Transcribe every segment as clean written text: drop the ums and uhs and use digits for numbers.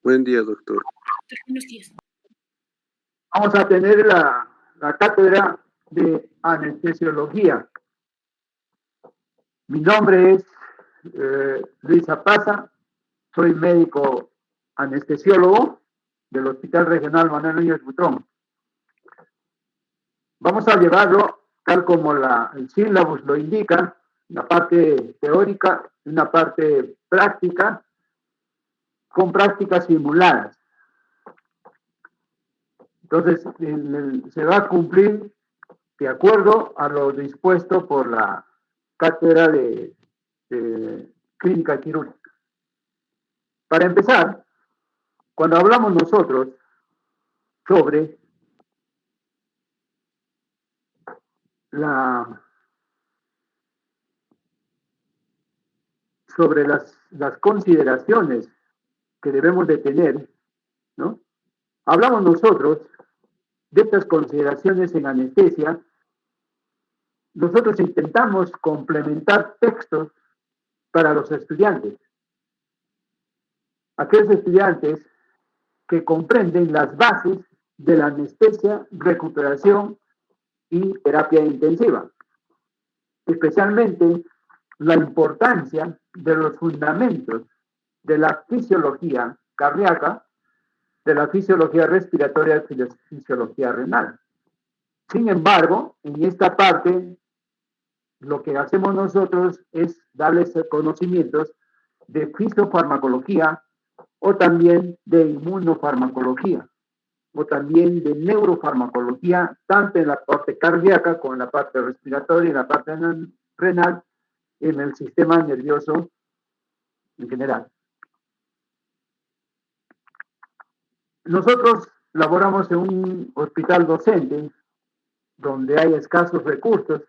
Buen día, doctor. Buenos días. Vamos a tener la cátedra de anestesiología. Mi nombre es Luis Zapaza, soy médico anestesiólogo del Hospital Regional Manuel Núñez Butrón. Vamos a llevarlo tal como el sílabus lo indica, una parte teórica y una parte práctica, con prácticas simuladas. Entonces, se va a cumplir de acuerdo a lo dispuesto por la cátedra de clínica quirúrgica. Para empezar, cuando hablamos nosotros sobre las consideraciones que debemos de tener, ¿no? Hablamos nosotros de estas consideraciones en anestesia. Nosotros intentamos complementar textos para los estudiantes. Aquellos estudiantes que comprenden las bases de la anestesia, recuperación y terapia intensiva. Especialmente la importancia de los fundamentos de la fisiología cardíaca, de la fisiología respiratoria y de la fisiología renal. Sin embargo, en esta parte, lo que hacemos nosotros es darles conocimientos de fisiofarmacología o también de inmunofarmacología o también de neurofarmacología, tanto en la parte cardíaca como en la parte respiratoria y en la parte renal, en el sistema nervioso en general. Nosotros laboramos en un hospital docente donde hay escasos recursos,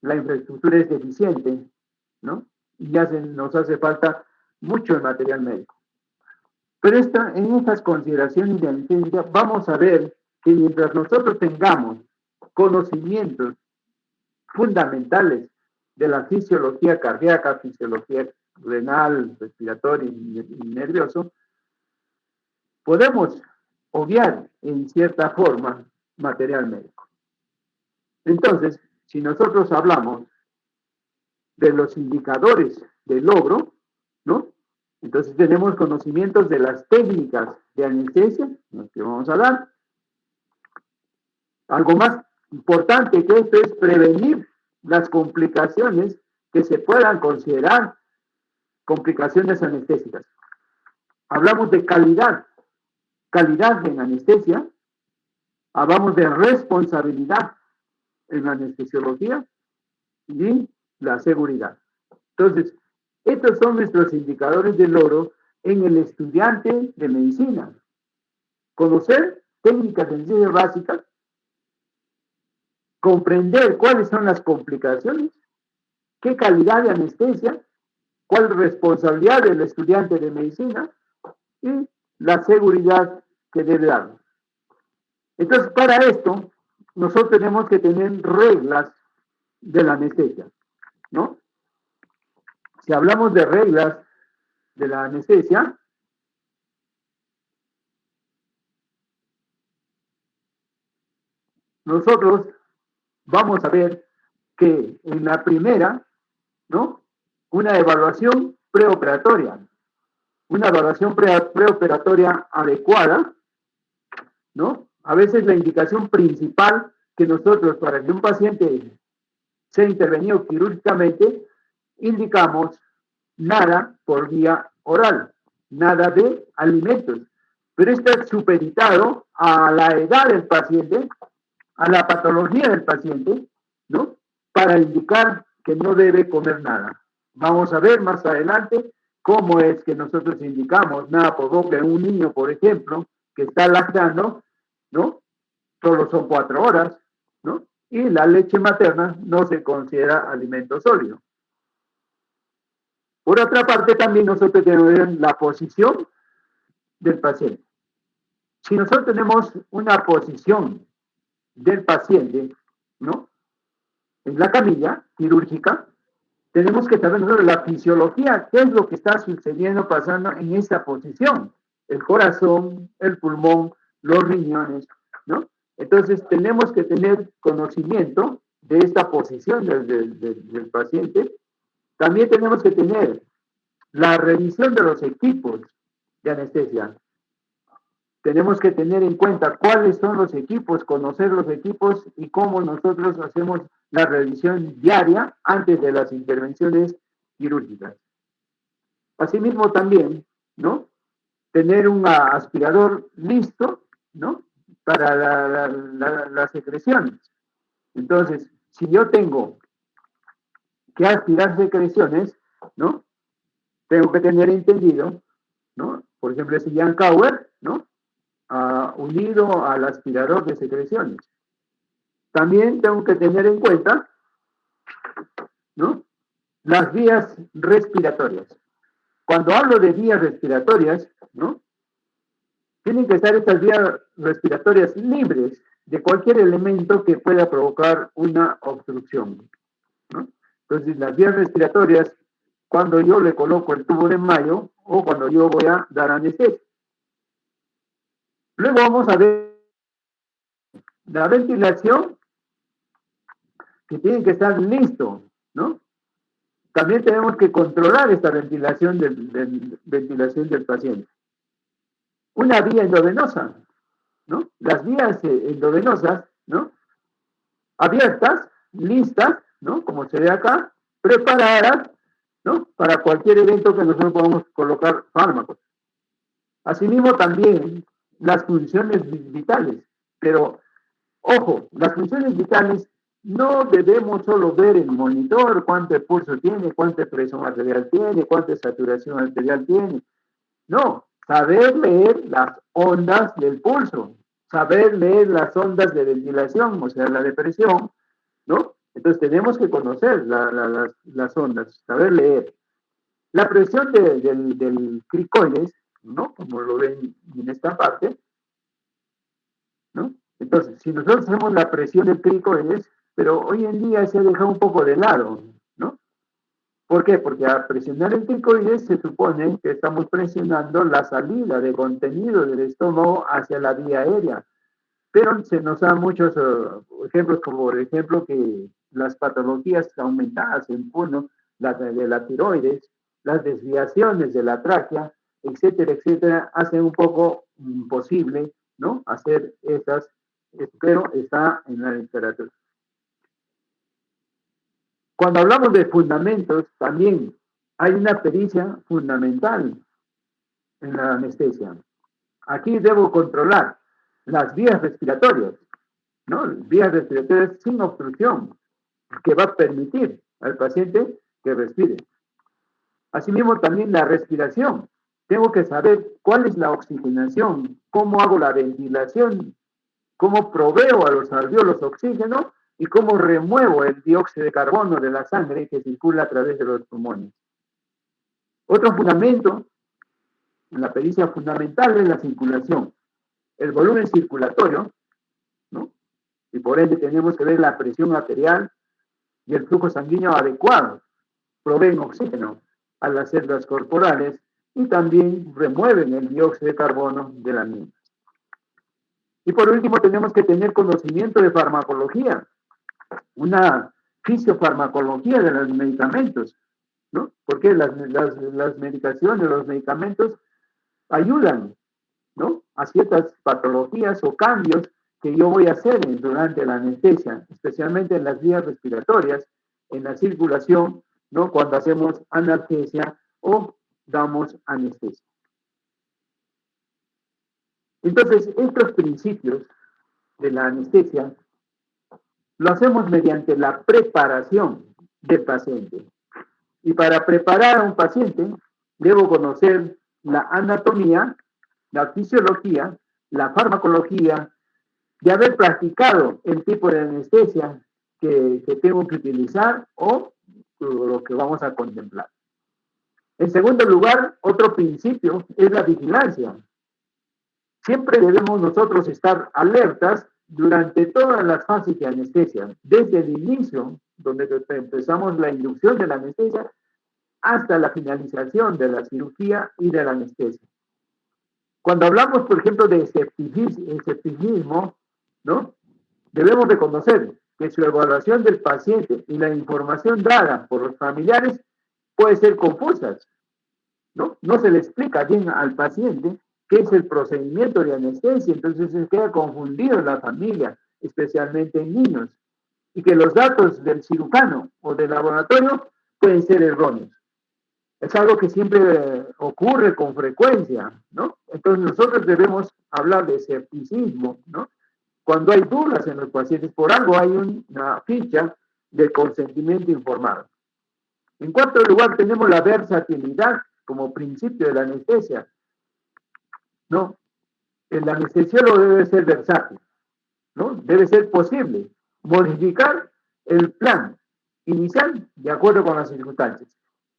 la infraestructura es deficiente, ¿no? Y ya nos hace falta mucho el material médico. Pero en estas consideraciones de anestesia vamos a ver que mientras nosotros tengamos conocimientos fundamentales de la fisiología cardíaca, fisiología renal, respiratoria y nervioso, podemos obviar en cierta forma material médico. Entonces, si nosotros hablamos de los indicadores de logro, ¿no? Entonces tenemos conocimientos de las técnicas de anestesia, las que vamos a hablar. Algo más importante que esto es prevenir las complicaciones que se puedan considerar complicaciones anestésicas. Hablamos de calidad en anestesia, hablamos de responsabilidad en la anestesiología y la seguridad. Entonces, estos son nuestros indicadores de logro en el estudiante de medicina. Conocer técnicas de anestesia básicas, comprender cuáles son las complicaciones, qué calidad de anestesia, cuál responsabilidad del estudiante de medicina y la seguridad que debe dar. Entonces, para esto, nosotros tenemos que tener reglas de la anestesia, ¿no? Si hablamos de reglas de la anestesia, nosotros vamos a ver que en la primera, ¿no? Una evaluación preoperatoria. Una evaluación preoperatoria adecuada, ¿no? A veces la indicación principal que nosotros, para que un paciente sea intervenido quirúrgicamente, indicamos nada por vía oral, nada de alimentos. Pero esto es supeditado a la edad del paciente, a la patología del paciente, ¿no? Para indicar que no debe comer nada. Vamos a ver más adelante cómo es que nosotros indicamos nada por boca en un niño, por ejemplo, que está lactando, ¿no? Solo son 4 horas, ¿no? Y la leche materna no se considera alimento sólido. Por otra parte, también nosotros tenemos la posición del paciente. Si nosotros tenemos una posición del paciente, ¿no? En la camilla quirúrgica, tenemos que saber la fisiología, qué es lo que está sucediendo, pasando en esa posición. el corazón, el pulmón, los riñones, ¿no? Entonces tenemos que tener conocimiento de esta posición del paciente. También tenemos que tener la revisión de los equipos de anestesia. Tenemos que tener en cuenta cuáles son los equipos, conocer los equipos y cómo nosotros hacemos la revisión diaria antes de las intervenciones quirúrgicas. Asimismo también, ¿no? Tener un aspirador listo, ¿no? Para las secreciones. Entonces, si yo tengo que aspirar secreciones, ¿no? Tengo que tener entendido, ¿no? Por ejemplo, ese Jan Kauer, ¿no? Unido al aspirador de secreciones. También tengo que tener en cuenta, ¿no? Las vías respiratorias. Cuando hablo de vías respiratorias, ¿no? Tienen que estar estas vías respiratorias libres de cualquier elemento que pueda provocar una obstrucción, ¿no? Entonces, las vías respiratorias, cuando yo le coloco el tubo de mayo o cuando yo voy a dar anestesia. Luego vamos a ver la ventilación, que tiene que estar listo, ¿no? También tenemos que controlar esta ventilación del paciente. Una vía endovenosa, ¿no? Las vías endovenosas, ¿no? Abiertas, listas, ¿no? Como se ve acá, preparadas, ¿no? Para cualquier evento que nosotros podamos colocar fármacos. Asimismo también las funciones vitales, pero ojo, las funciones vitales no debemos solo ver el monitor, cuánto pulso tiene, cuánta presión arterial tiene, cuánta saturación arterial tiene. No, saber leer las ondas del pulso, saber leer las ondas de ventilación, o sea, la depresión, ¿no? Entonces tenemos que conocer las ondas, saber leer. La presión del cricoides, ¿no? Como lo ven en esta parte, ¿no? Entonces, si nosotros hacemos la presión del cricoides, pero hoy en día se ha dejado un poco de lado, ¿no? ¿Por qué? Porque al presionar el cricoides se supone que estamos presionando la salida de contenido del estómago hacia la vía aérea. Pero se nos dan muchos ejemplos, como por ejemplo que las patologías aumentadas en puno, de la tiroides, las desviaciones de la tráquea, etcétera, hacen un poco imposible, ¿no? Hacer esas, pero está en la literatura. Cuando hablamos de fundamentos, también hay una pericia fundamental en la anestesia. Aquí debo controlar las vías respiratorias, ¿no? Vías respiratorias sin obstrucción, que va a permitir al paciente que respire. Asimismo, también la respiración. Tengo que saber cuál es la oxigenación, cómo hago la ventilación, cómo proveo a los alvéolos oxígeno y cómo remuevo el dióxido de carbono de la sangre que circula a través de los pulmones. Otro fundamento, la pericia fundamental es la circulación, el volumen circulatorio, ¿no? Y por ende tenemos que ver la presión arterial y el flujo sanguíneo adecuado. Proveen oxígeno a las células corporales y también remueven el dióxido de carbono de la misma. Y por último tenemos que tener conocimiento de farmacología, una fisiofarmacología de los medicamentos, ¿no? Porque las medicaciones, los medicamentos ayudan, ¿no? A ciertas patologías o cambios que yo voy a hacer durante la anestesia, especialmente en las vías respiratorias, en la circulación, ¿no? Cuando hacemos analgesia o damos anestesia. Entonces, estos principios de la anestesia lo hacemos mediante la preparación del paciente. Y para preparar a un paciente, debo conocer la anatomía, la fisiología, la farmacología, de haber practicado el tipo de anestesia que tengo que utilizar o lo que vamos a contemplar. En segundo lugar, otro principio es la vigilancia. Siempre debemos nosotros estar alertas durante todas las fases de anestesia, desde el inicio, donde empezamos la inducción de la anestesia, hasta la finalización de la cirugía y de la anestesia. Cuando hablamos, por ejemplo, de escepticismo, ¿no? Debemos reconocer que su evaluación del paciente y la información dada por los familiares puede ser confusas, ¿no? No se le explica bien al paciente qué es el procedimiento de anestesia, entonces se queda confundido en la familia, especialmente en niños, y que los datos del cirujano o del laboratorio pueden ser erróneos. Es algo que siempre ocurre con frecuencia, ¿no? Entonces nosotros debemos hablar de escepticismo, ¿no? Cuando hay dudas en los pacientes, por algo hay una ficha de consentimiento informado. En cuarto lugar, tenemos la versatilidad como principio de la anestesia, ¿no? El anestesiólogo debe ser versátil, ¿no? Debe ser posible modificar el plan inicial de acuerdo con las circunstancias.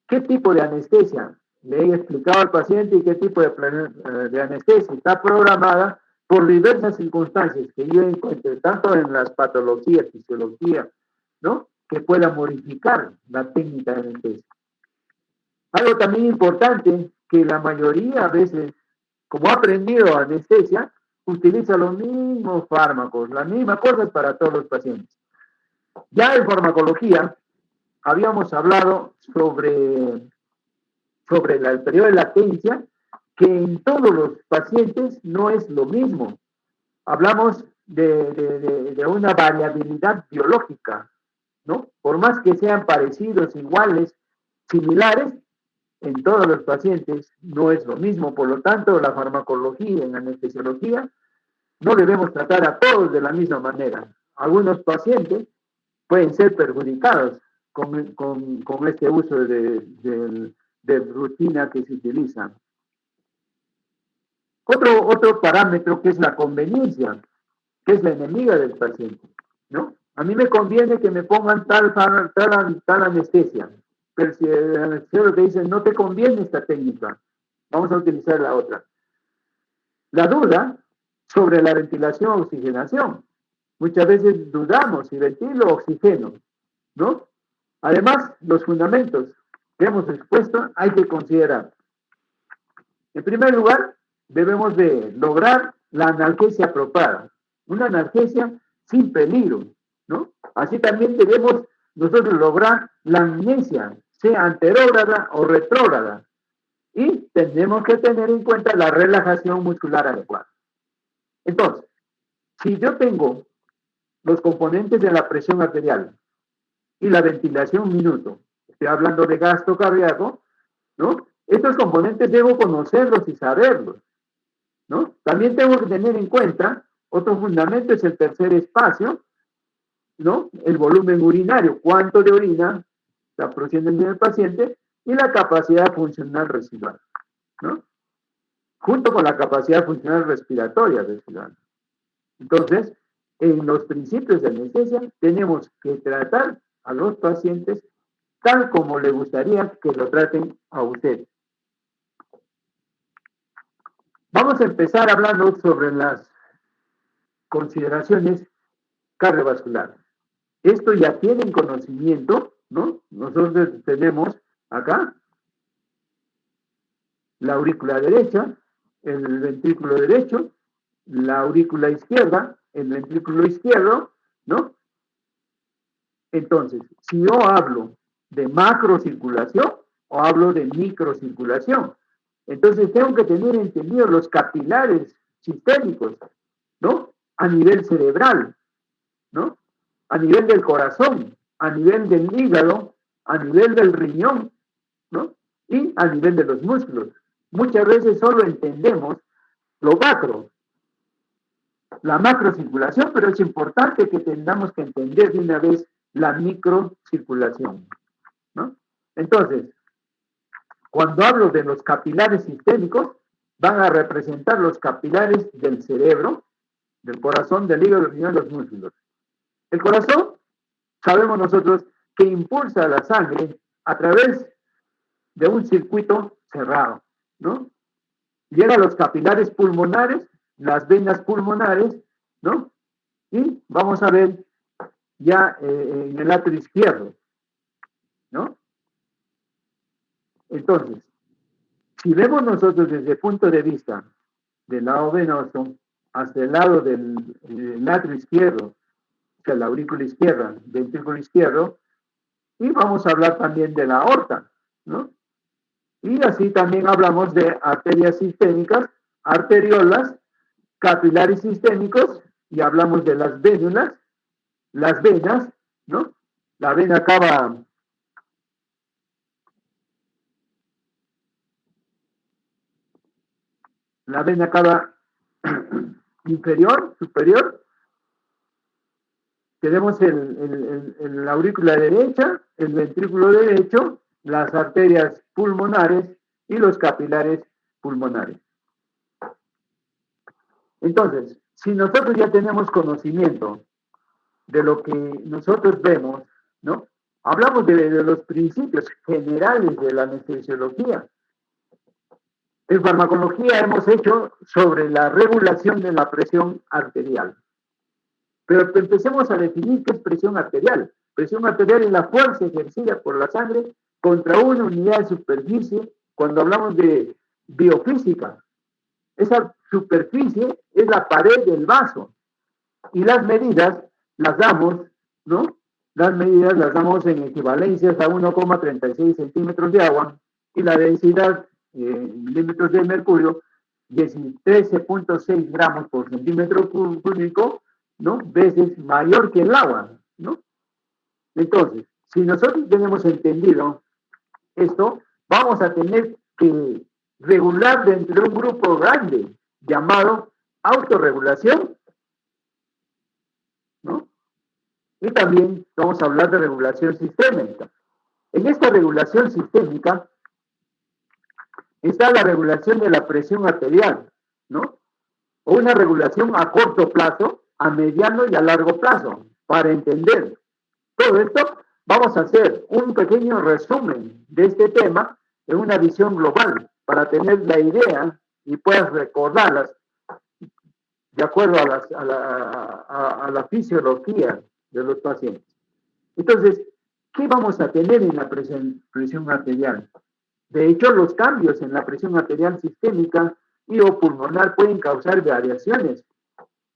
¿Qué tipo de anestesia le he explicado al paciente y qué tipo de anestesia está programada por diversas circunstancias que yo encuentre, tanto en las patologías, fisiología, ¿no? Que pueda modificar la técnica de anestesia. Algo también importante, que la mayoría a veces, como ha aprendido anestesia, utiliza los mismos fármacos, las mismas cosas para todos los pacientes. Ya en farmacología habíamos hablado sobre el periodo de latencia, que en todos los pacientes no es lo mismo. Hablamos de una variabilidad biológica, ¿no? Por más que sean parecidos, iguales, similares, en todos los pacientes no es lo mismo. Por lo tanto, la farmacología en anestesiología no debemos tratar a todos de la misma manera. Algunos pacientes pueden ser perjudicados con este uso de rutina que se utiliza. Otro parámetro que es la conveniencia, que es la enemiga del paciente, ¿no? A mí me conviene que me pongan tal anestesia, pero si el anestesiólogo te dice no te conviene esta técnica, vamos a utilizar la otra. La duda sobre la ventilación o oxigenación. Muchas veces dudamos si ventilo o oxigeno, ¿no? Además, los fundamentos que hemos expuesto hay que considerar. En primer lugar, debemos de lograr la analgesia apropiada, una analgesia sin peligro, ¿no? Así también debemos nosotros lograr la amnesia, sea anterógrada o retrógrada, y tenemos que tener en cuenta la relajación muscular adecuada. Entonces, si yo tengo los componentes de la presión arterial y la ventilación minuto, estoy hablando de gasto cardíaco, ¿no? Estos componentes debo conocerlos y saberlos, ¿no? También tengo que tener en cuenta otro fundamento, es el tercer espacio, ¿no? El volumen urinario, cuánto de orina está produciendo el paciente y la capacidad funcional residual, ¿no? Junto con la capacidad funcional respiratoria residual. Entonces, en los principios de anestesia tenemos que tratar a los pacientes tal como le gustaría que lo traten a usted. Vamos a empezar hablando sobre las consideraciones cardiovasculares. Esto ya tienen conocimiento, ¿no? Nosotros tenemos acá la aurícula derecha, el ventrículo derecho, la aurícula izquierda, el ventrículo izquierdo, ¿no? Entonces, si yo hablo de macrocirculación o hablo de microcirculación, entonces tengo que tener entendidos los capilares sistémicos, ¿no? A nivel cerebral, ¿no? A nivel del corazón, a nivel del hígado, a nivel del riñón, ¿no? Y a nivel de los músculos. Muchas veces solo entendemos lo macro, la macrocirculación, pero es importante que tengamos que entender de una vez la microcirculación, ¿no? Entonces, cuando hablo de los capilares sistémicos, van a representar los capilares del cerebro, del corazón, del hígado, del riñón, de los músculos. El corazón, sabemos nosotros que impulsa la sangre a través de un circuito cerrado, ¿no? Llega a los capilares pulmonares, las venas pulmonares, ¿no? Y vamos a ver ya en el atrio izquierdo, ¿no? Entonces, si vemos nosotros desde el punto de vista del lado venoso hasta el lado del atrio izquierdo, o sea, la aurícula izquierda, ventrículo izquierdo, y vamos a hablar también de la aorta, ¿no? Y así también hablamos de arterias sistémicas, arteriolas, capilares sistémicos, y hablamos de las vénulas, las venas, ¿no? La vena cava inferior, superior. Tenemos la aurícula derecha, el ventrículo derecho, las arterias pulmonares y los capilares pulmonares. Entonces, si nosotros ya tenemos conocimiento de lo que nosotros vemos, ¿no? Hablamos de los principios generales de la anestesiología. En farmacología hemos hecho sobre la regulación de la presión arterial. Pero empecemos a definir qué es presión arterial. Presión arterial es la fuerza ejercida por la sangre contra una unidad de superficie cuando hablamos de biofísica. Esa superficie es la pared del vaso. Y las medidas las damos, ¿no? Las medidas las damos en equivalencias a 1,36 centímetros de agua y la densidad en milímetros de mercurio, 13,6 gramos por centímetro cúbico, ¿no? Veces mayor que el agua, ¿no? Entonces, si nosotros tenemos entendido esto, vamos a tener que regular dentro de un grupo grande llamado autorregulación, ¿no? Y también vamos a hablar de regulación sistémica. En esta regulación sistémica está la regulación de la presión arterial, ¿no? O una regulación a corto plazo, a mediano y a largo plazo. Para entender todo esto, vamos a hacer un pequeño resumen de este tema en una visión global para tener la idea y puedas recordarlas de acuerdo a la fisiología de los pacientes. Entonces, ¿qué vamos a tener en la presión arterial? De hecho, los cambios en la presión arterial sistémica y o pulmonar pueden causar variaciones,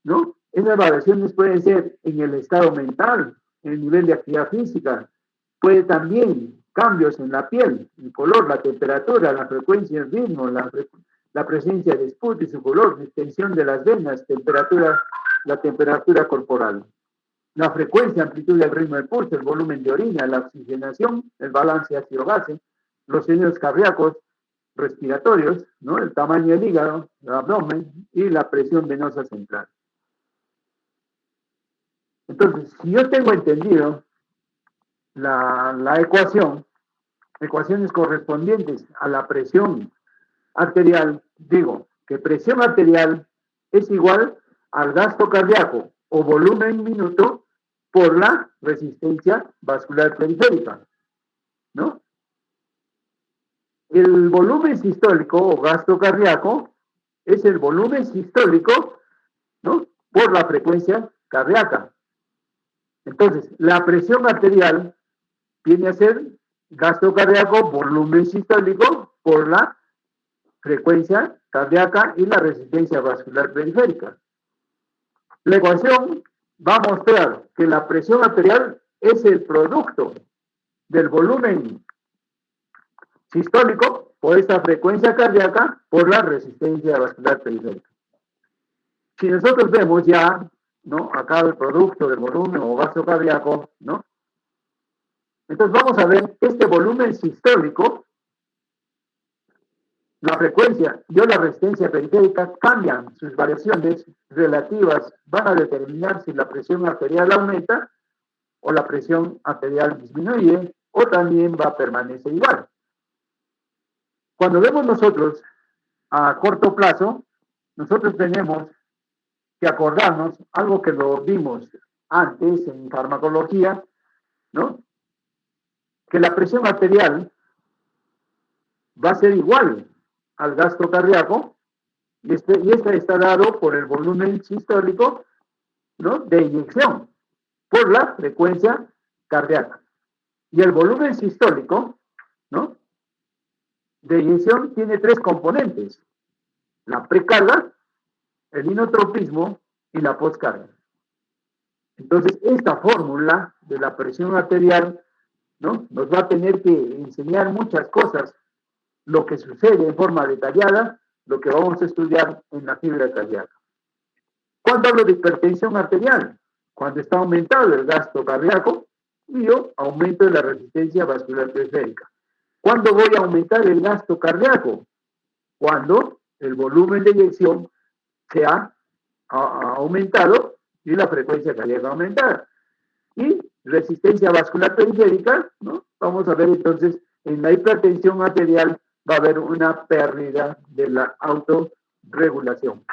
¿no? Esas variaciones pueden ser en el estado mental, en el nivel de actividad física, puede también cambios en la piel, el color, la temperatura, la frecuencia, el ritmo, la presencia de esput y su color, distensión de las venas, la temperatura corporal, la frecuencia, amplitud y el ritmo del pulso, el volumen de orina, la oxigenación, el balance ácido-base, los sonidos cardíacos, respiratorios, ¿no? El tamaño del hígado, el abdomen y la presión venosa central. Entonces, si yo tengo entendido la ecuaciones correspondientes a la presión arterial, digo que presión arterial es igual al gasto cardíaco o volumen minuto por la resistencia vascular periférica, ¿no? El volumen sistólico o gasto cardíaco es el volumen sistólico, ¿no? Por la frecuencia cardíaca. Entonces, la presión arterial viene a ser gasto cardíaco, volumen sistólico por la frecuencia cardíaca y la resistencia vascular periférica. La ecuación va a mostrar que la presión arterial es el producto del volumen sistólico por esta frecuencia cardíaca por la resistencia vascular periférica. Si nosotros vemos ya, ¿no? Acá el producto del volumen o gasto cardíaco, ¿no? Entonces vamos a ver este volumen sistólico, la frecuencia y la resistencia periférica cambian, sus variaciones relativas van a determinar si la presión arterial aumenta o la presión arterial disminuye o también va a permanecer igual. Cuando vemos nosotros a corto plazo, nosotros tenemos que acordarnos algo que lo vimos antes en farmacología, ¿no? Que la presión arterial va a ser igual al gasto cardíaco y este está dado por el volumen sistólico, ¿no? De inyección por la frecuencia cardíaca. Y el volumen sistólico, ¿no? De inyección tiene tres componentes: la precarga, el inotropismo y la poscarga. Entonces, esta fórmula de la presión arterial, ¿no?, nos va a tener que enseñar muchas cosas, lo que sucede en forma detallada, lo que vamos a estudiar en la fibra cardíaca. ¿Cuándo hablo de hipertensión arterial? Cuando está aumentado el gasto cardíaco y yo aumento de la resistencia vascular periférica. ¿Cuándo voy a aumentar el gasto cardíaco? Cuando el volumen de eyección se ha aumentado y la frecuencia cardíaca aumentada. Y resistencia vascular periférica, ¿no? Vamos a ver entonces, en la hipertensión arterial va a haber una pérdida de la autorregulación.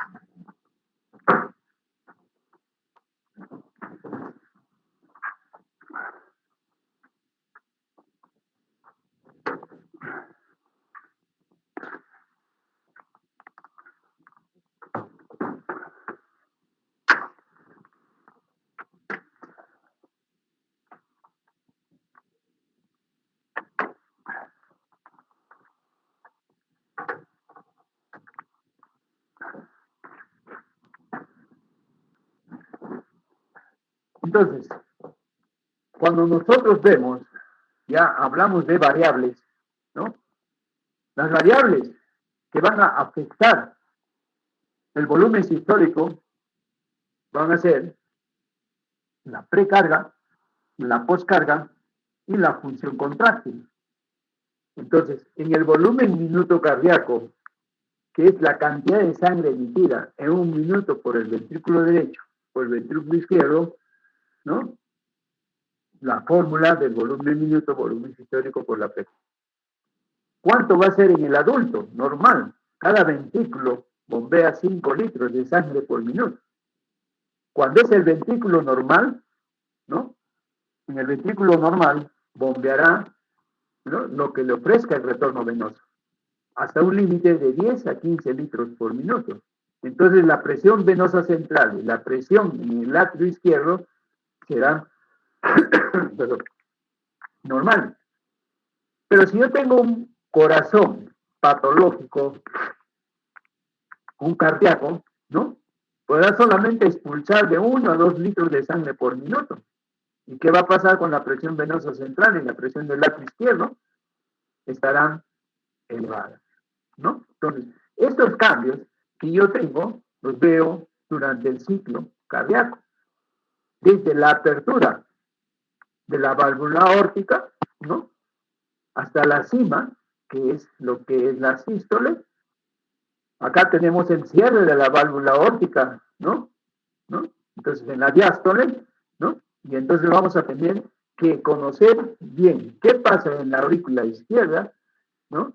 Entonces, cuando nosotros vemos, ya hablamos de variables, ¿no? Las variables que van a afectar el volumen sistólico van a ser la precarga, la poscarga y la función contráctil. Entonces, en el volumen minuto cardíaco, que es la cantidad de sangre emitida en un minuto por el ventrículo derecho, por el ventrículo izquierdo, ¿no?, la fórmula del volumen minuto, volumen sistólico por la frecuencia. ¿Cuánto va a ser en el adulto? Normal. Cada ventrículo bombea 5 litros de sangre por minuto. Cuando es el ventrículo normal, ¿no?, en el ventrículo normal bombeará, ¿no?, lo que le ofrezca el retorno venoso, hasta un límite de 10 a 15 litros por minuto. Entonces la presión venosa central y la presión en el atrio izquierdo será normal. Pero si yo tengo un corazón patológico, un cardíaco, ¿no?, podrá solamente expulsar de 1 a 2 litros de sangre por minuto. ¿Y qué va a pasar con la presión venosa central y la presión del atrio izquierdo? Estarán elevadas, ¿no? Entonces, estos cambios que yo tengo los veo durante el ciclo cardíaco, desde la apertura de la válvula aórtica, ¿no?, hasta la cima, que es lo que es la sístole. Acá tenemos el cierre de la válvula aórtica, ¿no? Entonces, en la diástole, ¿no? Y entonces vamos a tener que conocer bien qué pasa en la aurícula izquierda, ¿no?,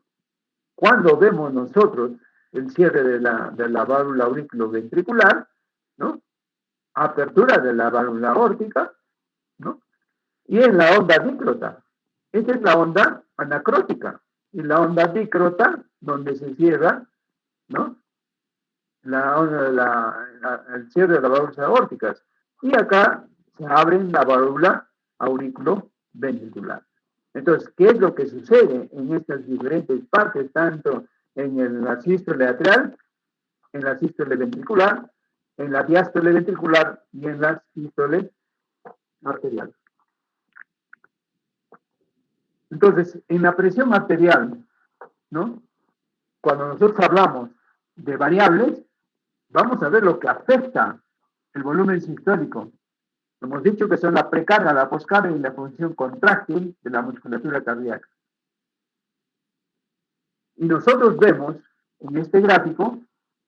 cuando vemos nosotros el cierre de la válvula auriculoventricular, ¿no?, apertura de la válvula aórtica, ¿no?, y en la onda dícrota. Esta es la onda anacrótica. Y la onda dícrota, donde se cierra, ¿no?, el cierre de las válvulas aórticas. Y acá se abre la válvula auriculoventricular. Entonces, ¿qué es lo que sucede en estas diferentes partes, tanto en la sístole atrial, en la sístole ventricular, en la diástole ventricular y en la sístole arterial? Entonces, en la presión arterial, ¿no?, cuando nosotros hablamos de variables, vamos a ver lo que afecta el volumen sistólico. Hemos dicho que son la precarga, la poscarga y la función contráctil de la musculatura cardíaca. Y nosotros vemos en este gráfico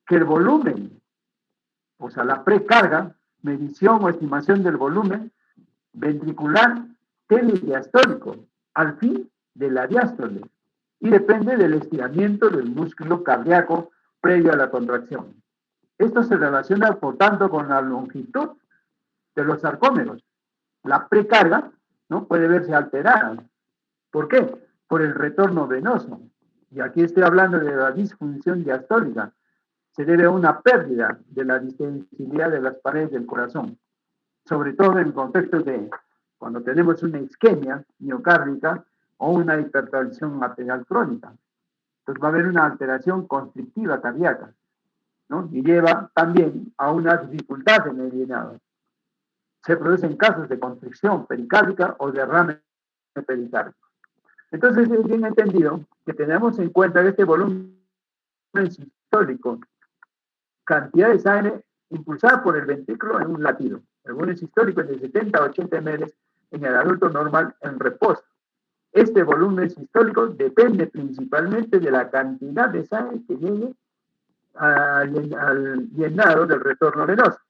que el volumen, o sea, la precarga, medición o estimación del volumen ventricular telediastólico, al fin de la diástole, y depende del estiramiento del músculo cardíaco previo a la contracción. Esto se relaciona, por tanto, con la longitud de los sarcómeros. La precarga, ¿no?, puede verse alterada. ¿Por qué? Por el retorno venoso. Y aquí estoy hablando de la disfunción diastólica. Se debe a una pérdida de la distensibilidad de las paredes del corazón, sobre todo en contextos de cuando tenemos una isquemia miocárdica o una hipertensión arterial crónica. Entonces va a haber una alteración constrictiva cardíaca. ¿no? Y lleva también a una dificultad en el llenado. Se producen casos de constricción pericárdica o derrame pericárdico. Entonces es bien entendido que tenemos en cuenta este volumen sistólico, cantidad de sangre impulsada por el ventrículo en un latido. El volumen sistólico es de 70 a 80 ml en el adulto normal en reposo. Este volumen sistólico depende principalmente de la cantidad de sangre que llegue al llenado del retorno venoso.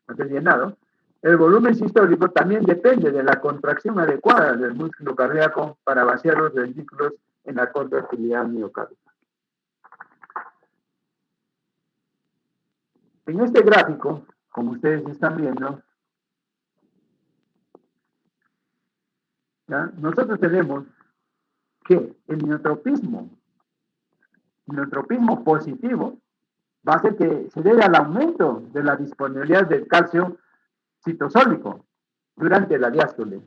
Del llenado. El volumen sistólico también depende de la contracción adecuada del músculo cardíaco para vaciar los ventrículos en la contractilidad miocárdica. En este gráfico, como ustedes están viendo, ¿ya? Nosotros tenemos que el miotropismo positivo va a ser que se debe al aumento de la disponibilidad del calcio citosólico durante la diástole.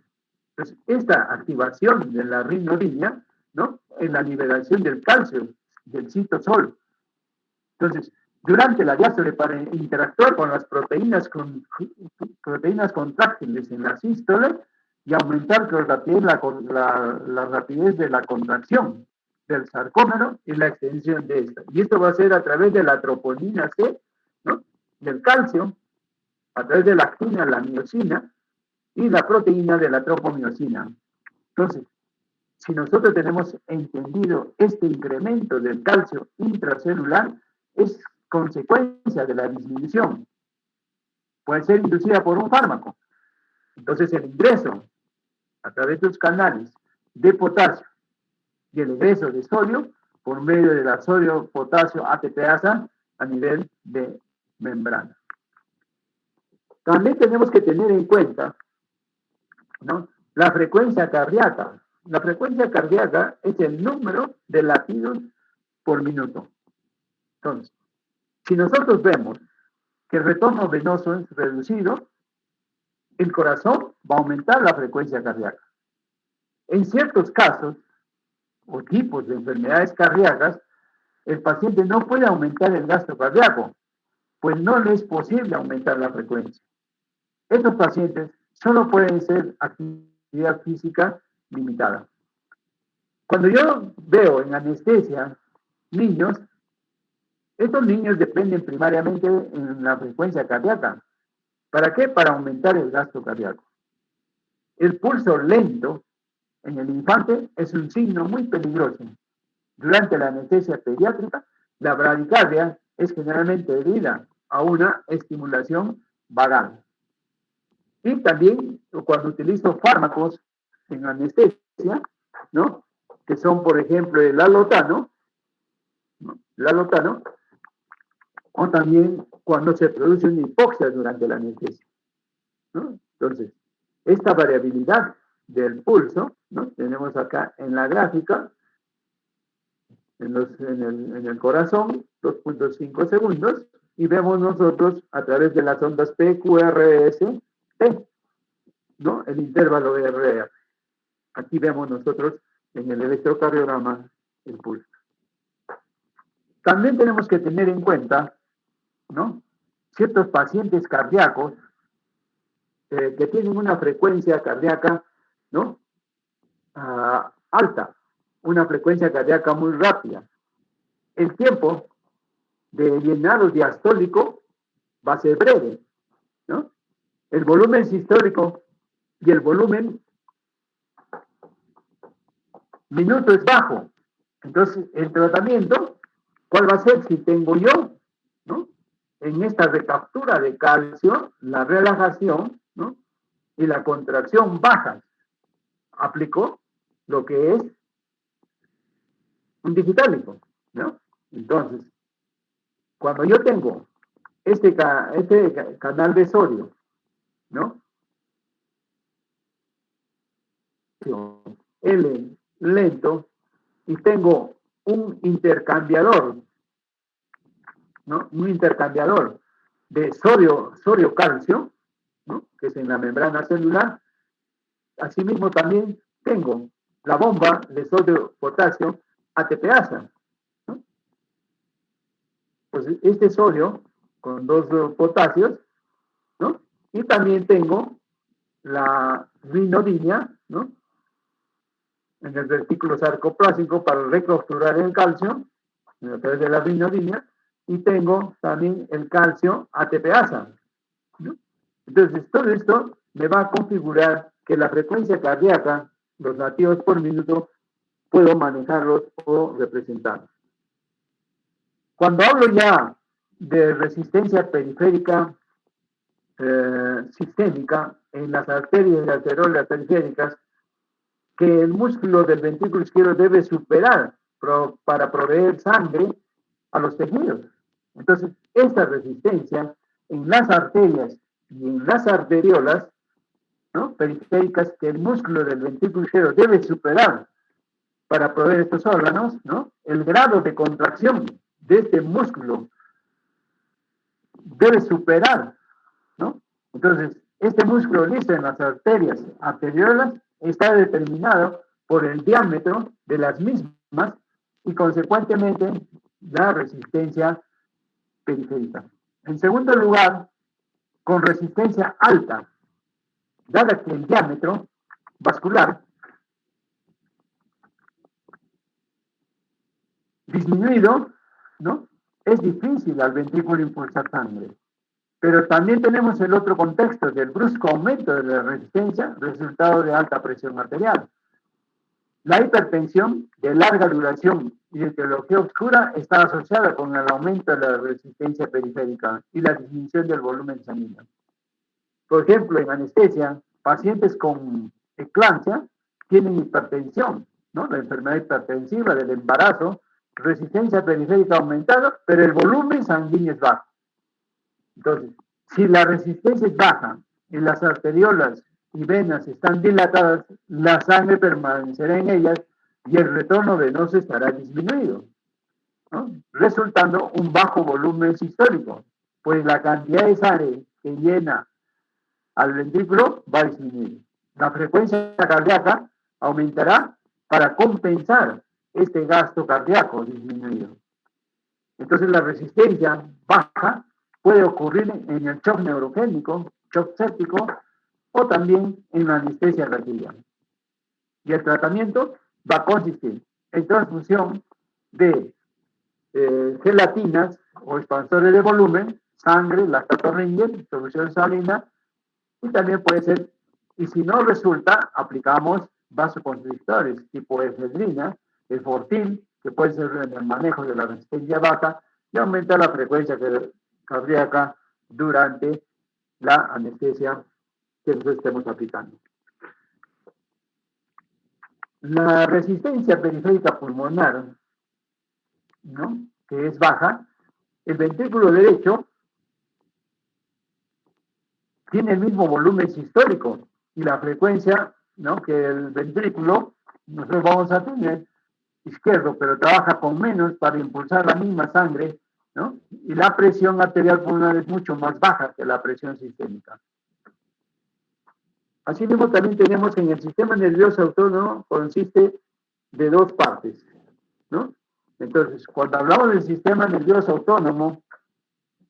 Entonces, esta activación de la rinodinia, ¿no? En la liberación del calcio, del citosol. Entonces, durante la diástole, para interactuar con las proteínas contráctiles en la sístole y aumentar la rapidez de la contracción del sarcómero y la extensión de esta. Y esto va a ser a través de la troponina C, ¿no? Del calcio, a través de la actina, la miosina y la proteína de la tropomiosina. Entonces, si nosotros tenemos entendido este incremento del calcio intracelular, es consecuencia de la disminución. Puede ser inducida por un fármaco. Entonces, el ingreso a través de los canales de potasio y el egreso de sodio por medio de la sodio-potasio ATPasa a nivel de membrana. También tenemos que tener en cuenta, ¿no?, la frecuencia cardíaca. La frecuencia cardíaca es el número de latidos por minuto. Entonces, si nosotros vemos que el retorno venoso es reducido, el corazón va a aumentar la frecuencia cardíaca. En ciertos casos o tipos de enfermedades cardíacas, el paciente no puede aumentar el gasto cardíaco, pues no le es posible aumentar la frecuencia. Estos pacientes solo pueden ser actividad física limitada. Cuando yo veo en anestesia niños, estos niños dependen primariamente en la frecuencia cardíaca. ¿Para qué? Para aumentar el gasto cardíaco. El pulso lento en el infante es un signo muy peligroso. Durante la anestesia pediátrica, la bradicardia es generalmente debida a una estimulación vagal. Y también cuando utilizo fármacos en anestesia, ¿no?, que son, por ejemplo, el alotano, ¿no?, o también cuando se produce una hipoxia durante la anestesia, ¿no? Entonces, esta variabilidad del pulso, ¿no?, tenemos acá en la gráfica, en el corazón, 2.5 segundos, y vemos nosotros a través de las ondas PQRS, T, ¿no?, el intervalo de RR. Aquí vemos nosotros en el electrocardiograma el pulso. También tenemos que tener en cuenta, ¿no?, ciertos pacientes cardíacos que tienen una frecuencia cardíaca, ¿no?, alta, una frecuencia cardíaca muy rápida. El tiempo de llenado diastólico va a ser breve, ¿no? El volumen sistólico y el volumen minuto es bajo. Entonces, el tratamiento, ¿cuál va a ser si tengo yo, ¿no?, en esta recaptura de calcio, la relajación, ¿no?, y la contracción bajas? Aplico lo que es un digitálico, ¿no? Entonces, cuando yo tengo este canal de sodio, ¿no?, L lento, y tengo un intercambiador, ¿no?, un intercambiador de sodio-calcio, ¿no?, que es en la membrana celular. Asimismo también tengo la bomba de sodio-potasio ATPasa, ¿no? pues este sodio con 2 potasios, ¿no? Y también tengo la vinodinia, ¿no? En el retículo sarcoplásico para recapturar el calcio a través de la vinodinia, y tengo también el calcio ATPasa, ¿no? Entonces, todo esto me va a configurar que la frecuencia cardíaca, los latidos por minuto, puedo manejarlos o representarlos. Cuando hablo ya de resistencia periférica sistémica en las arterias y arteriolas periféricas, que el músculo del ventrículo izquierdo debe superar para proveer sangre a los tejidos. Entonces, esta resistencia en las arterias y en las arteriolas, ¿no?, periféricas, que el músculo del ventrículo izquierdo debe superar para proveer estos órganos, ¿no?, el grado de contracción de este músculo debe superar, ¿no? Entonces, este músculo liso en las arterias arteriolas está determinado por el diámetro de las mismas y, consecuentemente, la resistencia periférica. En segundo lugar, con resistencia alta, dada que el diámetro vascular disminuido, ¿no?, es difícil al ventrículo impulsar sangre. Pero también tenemos el otro contexto del brusco aumento de la resistencia, resultado de alta presión arterial. La hipertensión de larga duración y de etiología oscura está asociada con el aumento de la resistencia periférica y la disminución del volumen sanguíneo. Por ejemplo, en anestesia, pacientes con eclampsia tienen hipertensión, ¿no?, la enfermedad hipertensiva del embarazo, resistencia periférica aumentada, pero el volumen sanguíneo es bajo. Entonces, si la resistencia es baja y las arteriolas y venas están dilatadas, la sangre permanecerá en ellas y el retorno venoso estará disminuido, ¿no?, resultando un bajo volumen sistólico, pues la cantidad de sangre que llena al ventrículo va a disminuir. La frecuencia cardíaca aumentará para compensar este gasto cardíaco disminuido. Entonces, la resistencia baja puede ocurrir en el shock neurogénico, shock séptico, o también en la anestesia radial. Y el tratamiento va a consistir en transfusión de gelatinas o expansores de volumen, sangre, lactato Ringer, solución salina, y también puede ser, y si no resulta, aplicamos vasoconstrictores tipo efedrina, el fortil, que puede ser en el manejo de la resistencia baja, y aumenta la frecuencia cardíaca durante la anestesia que nosotros estemos aplicando. La resistencia periférica pulmonar, ¿no?, que es baja, el ventrículo derecho tiene el mismo volumen sistólico y la frecuencia, ¿no?, que el ventrículo nosotros vamos a tener izquierdo, pero trabaja con menos para impulsar la misma sangre, ¿no?, y la presión arterial pulmonar es mucho más baja que la presión sistémica. Asimismo, también tenemos que en el sistema nervioso autónomo consiste de 2 partes, ¿no? Entonces, cuando hablamos del sistema nervioso autónomo,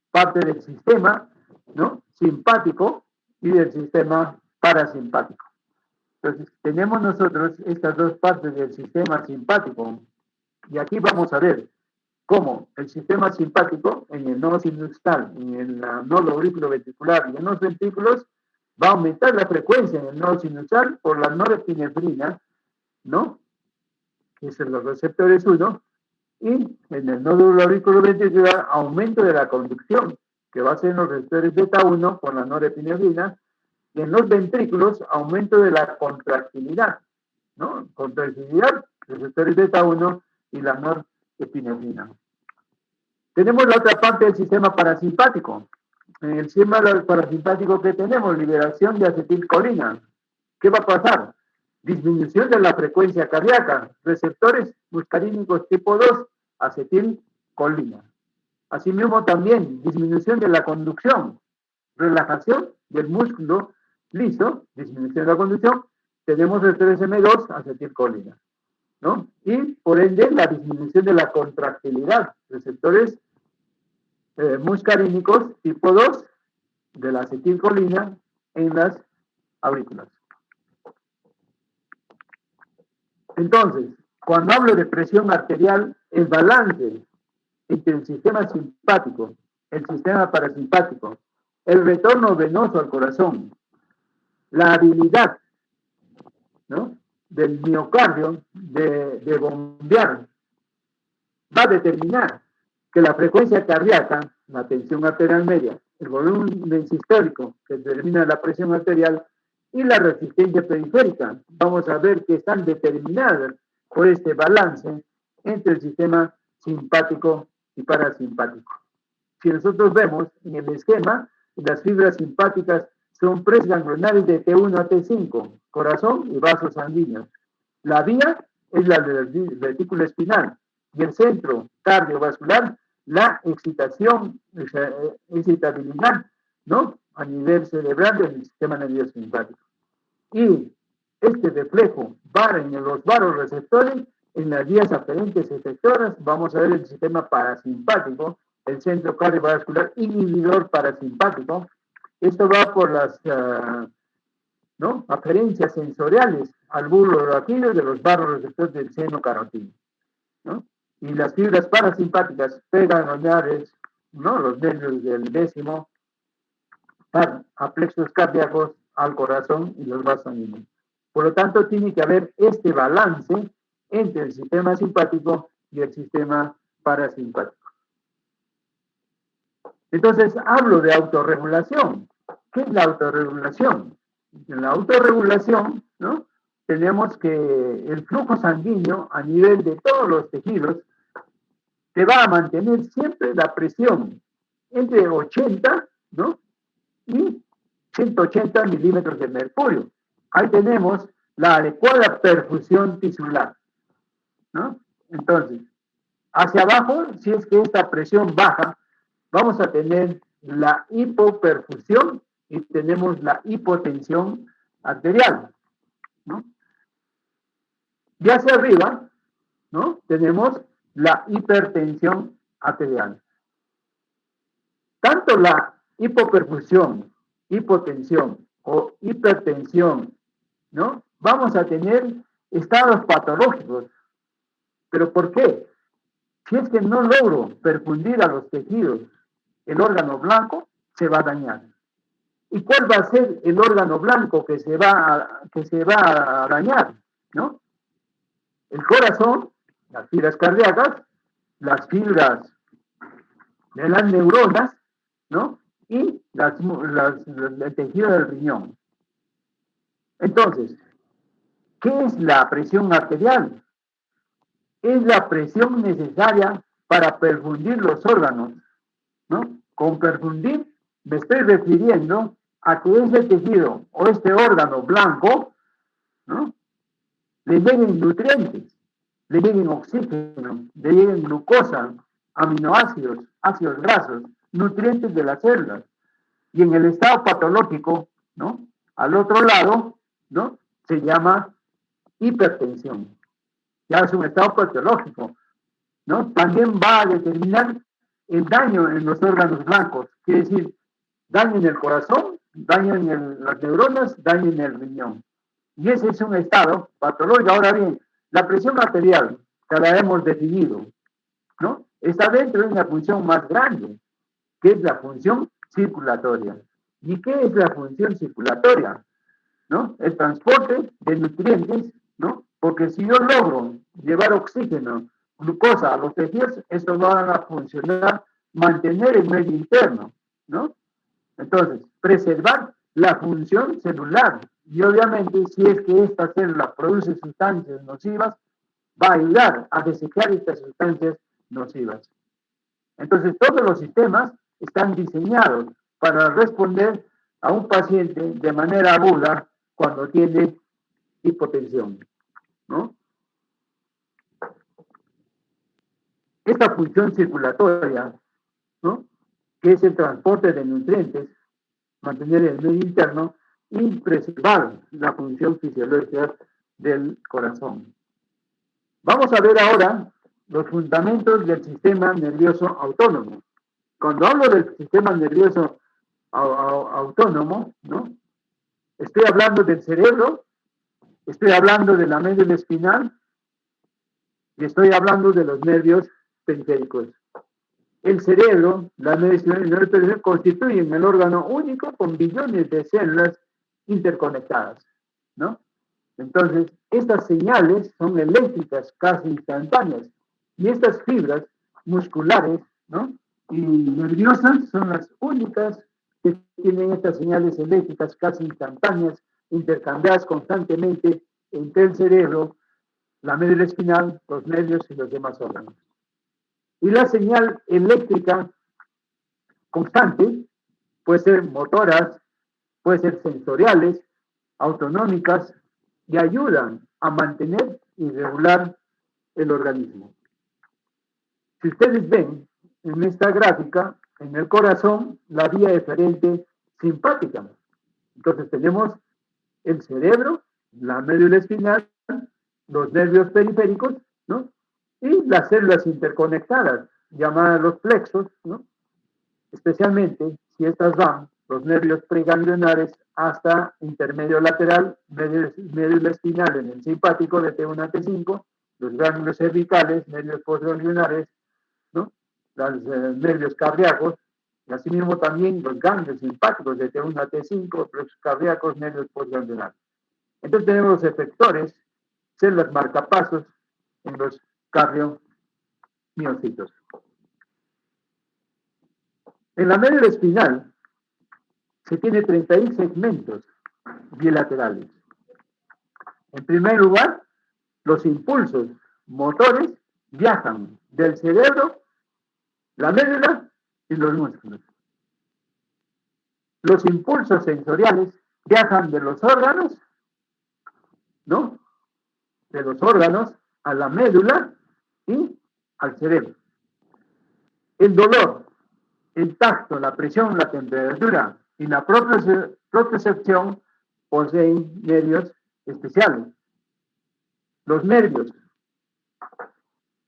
parte del sistema, ¿no?, simpático y del sistema parasimpático. Entonces, tenemos nosotros estas 2 partes del sistema simpático, y aquí vamos a ver cómo el sistema simpático en el nodo sinustal, en el nodo auriculoventricular y en los ventrículos va a aumentar la frecuencia en el nodo sinusal por la norepinefrina, ¿no?, que es en los receptores 1, y en el nódulo auriculoventricular aumento de la conducción, que va a ser en los receptores beta 1 con la norepinefrina, y en los ventrículos aumento de la contractilidad, ¿no?, contractilidad, receptores beta 1 y la norepinefrina. Tenemos la otra parte del sistema parasimpático. En el sistema parasimpático, que tenemos liberación de acetilcolina. ¿Qué va a pasar? Disminución de la frecuencia cardíaca, receptores muscarínicos tipo 2, acetilcolina. Asimismo, también disminución de la conducción, relajación del músculo liso, disminución de la conducción, tenemos receptores M2, acetilcolina, ¿no? Y por ende la disminución de la contractilidad, receptores muscarínicos tipo 2 de la acetilcolina en las aurículas. Entonces, cuando hablo de presión arterial, el balance entre el sistema simpático, el sistema parasimpático, el retorno venoso al corazón, la habilidad, ¿no?, del miocardio de bombear, va a determinar que la frecuencia cardíaca, la tensión arterial media, el volumen sistólico que determina la presión arterial y la resistencia periférica, vamos a ver que están determinadas por este balance entre el sistema simpático y parasimpático. Si nosotros vemos en el esquema, las fibras simpáticas son presganglionales de T1 a T5, corazón y vasos sanguíneos. La vía es la del retículo espinal y el centro cardiovascular, la excitabilidad, ¿no?, a nivel cerebral del sistema nervioso simpático. Y este reflejo va en los vasoreceptores, en las vías aferentes efectoras. Vamos a ver el sistema parasimpático, el centro cardiovascular inhibidor parasimpático. Esto va por las ¿no?, aferencias sensoriales al bulbo raquídeo de los vasoreceptores del seno carotídeo, ¿no? Y las fibras parasimpáticas preganglionares, ¿no?, los nervios del décimo, a plexos cardíacos, al corazón y los vasos sanguíneos. Por lo tanto, tiene que haber este balance entre el sistema simpático y el sistema parasimpático. Entonces, hablo de autorregulación. ¿Qué es la autorregulación? En la autorregulación, ¿no?, tenemos que el flujo sanguíneo a nivel de todos los tejidos te va a mantener siempre la presión entre 80, ¿no?, y 180 milímetros de mercurio. Ahí tenemos la adecuada perfusión tisular, ¿no? Entonces, hacia abajo, si es que esta presión baja, vamos a tener la hipoperfusión y tenemos la hipotensión arterial, ¿no? Y hacia arriba, ¿no?, tenemos la hipertensión arterial. Tanto la hipoperfusión, hipotensión o hipertensión, ¿no?, vamos a tener estados patológicos. ¿Pero por qué? Si es que no logro perfundir a los tejidos, el órgano blanco se va a dañar. ¿Y cuál va a ser el órgano blanco que se va a dañar? ¿No? El corazón, las fibras cardíacas, las fibras de las neuronas, ¿no?, y el tejido del riñón. Entonces, ¿qué es la presión arterial? Es la presión necesaria para perfundir los órganos, ¿no? Con perfundir me estoy refiriendo a que ese tejido o este órgano blanco, ¿no?, le lleguen nutrientes, le lleguen oxígeno, le lleguen glucosa, aminoácidos, ácidos grasos, nutrientes de las células. Y en el estado patológico, ¿no?, al otro lado, ¿no?, se llama hipertensión. Ya es un estado patológico, ¿no? También va a determinar el daño en los órganos blancos, quiere decir, daño en el corazón, daño en las neuronas, daño en el riñón. Y ese es un estado patológico. Ahora bien, la presión arterial, que la hemos definido, ¿no?, está dentro de una función más grande, que es la función circulatoria. ¿Y qué es la función circulatoria? ¿No? El transporte de nutrientes, ¿no? Porque si yo logro llevar oxígeno, glucosa a los tejidos, esto va a funcionar, mantener el medio interno, ¿no? Entonces, preservar la función celular. Y obviamente, si es que esta célula produce sustancias nocivas, va a ayudar a desechar estas sustancias nocivas. Entonces, todos los sistemas están diseñados para responder a un paciente de manera aguda cuando tiene hipotensión, ¿no? Esta función circulatoria, ¿no?, que es el transporte de nutrientes, mantener el medio interno y preservar la función fisiológica del corazón. Vamos a ver ahora los fundamentos del sistema nervioso autónomo. cuando hablo del sistema nervioso autónomo, ¿no? Estoy hablando del cerebro, estoy hablando de la médula espinal y estoy hablando de los nervios periféricos. El cerebro, la médula y el nervio periférico constituyen el órgano único con billones de células interconectadas, ¿no? Entonces, estas señales son eléctricas casi instantáneas y estas fibras musculares, ¿no? Y nerviosas son las únicas que tienen estas señales eléctricas casi instantáneas intercambiadas constantemente entre el cerebro, la médula espinal, los nervios y los demás órganos. Y la señal eléctrica constante puede ser motoras, puede ser sensoriales, autonómicas, y ayudan a mantener y regular el organismo. Si ustedes ven en esta gráfica, en el corazón, la vía deferente simpática. Entonces tenemos el cerebro, la médula espinal, los nervios periféricos, ¿no? Y las células interconectadas, llamadas los plexos, ¿no? Especialmente si estas van, los nervios preganglionares, hasta intermedio lateral, médula espinal en el simpático de T1 a T5, los ganglios cervicales, nervios postganglionares, ¿no? Los nervios cardíacos, y asimismo también los ganglios simpáticos de T1 a T5, los cardíacos, nervios postganglionares. Entonces tenemos los efectores, células marcapasos en los cardiomiocitos. En la médula espinal se tiene 31 segmentos bilaterales. En primer lugar, los impulsos motores viajan del cerebro, la médula y los músculos. Los impulsos sensoriales viajan de los órganos, ¿no? De los órganos a la médula y al cerebro. El dolor, el tacto, la presión, la temperatura y la propiocepción poseen nervios especiales. Los nervios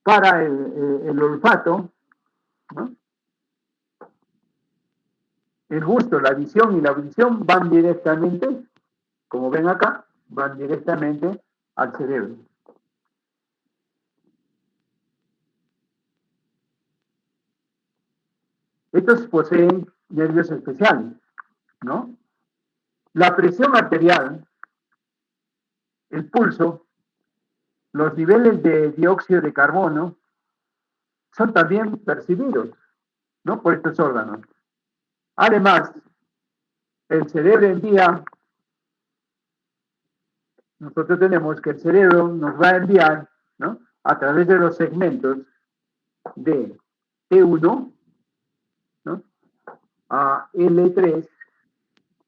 para el olfato, ¿no? El gusto, la visión y la audición van directamente, como ven acá, van directamente al cerebro. Estos poseen nervios especiales, ¿no? La presión arterial, el pulso, los niveles de dióxido de carbono son también percibidos, ¿no? Por estos órganos. Además, el cerebro envía, nosotros tenemos que el cerebro nos va a enviar, ¿no? A través de los segmentos de T1, ¿no? A L3,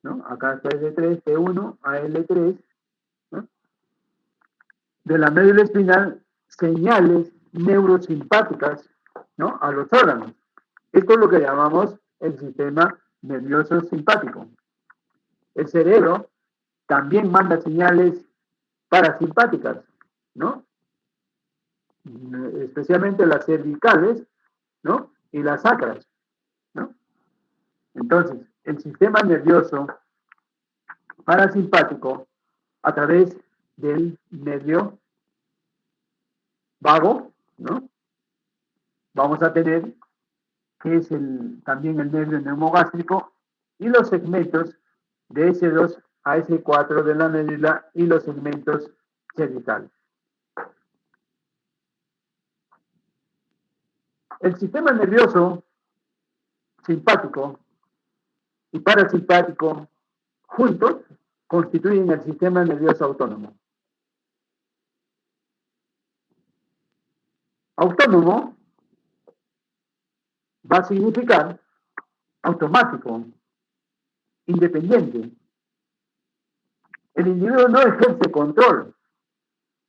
¿no? Acá está L3, T1 a L3, ¿no? De la médula espinal, señales neurosimpáticas, ¿no? A los órganos. Esto es lo que llamamos el sistema nervioso simpático. El cerebro también manda señales parasimpáticas, ¿no? Especialmente las cervicales, ¿no? Y las sacras, ¿no? Entonces, el sistema nervioso parasimpático, a través del nervio vago, ¿no? Vamos a tener que es también el nervio neumogástrico y los segmentos de S2 a S4 de la médula y los segmentos cervicales. El sistema nervioso simpático y parasimpático juntos constituyen el sistema nervioso autónomo. Autónomo va a significar automático, independiente. El individuo no ejerce control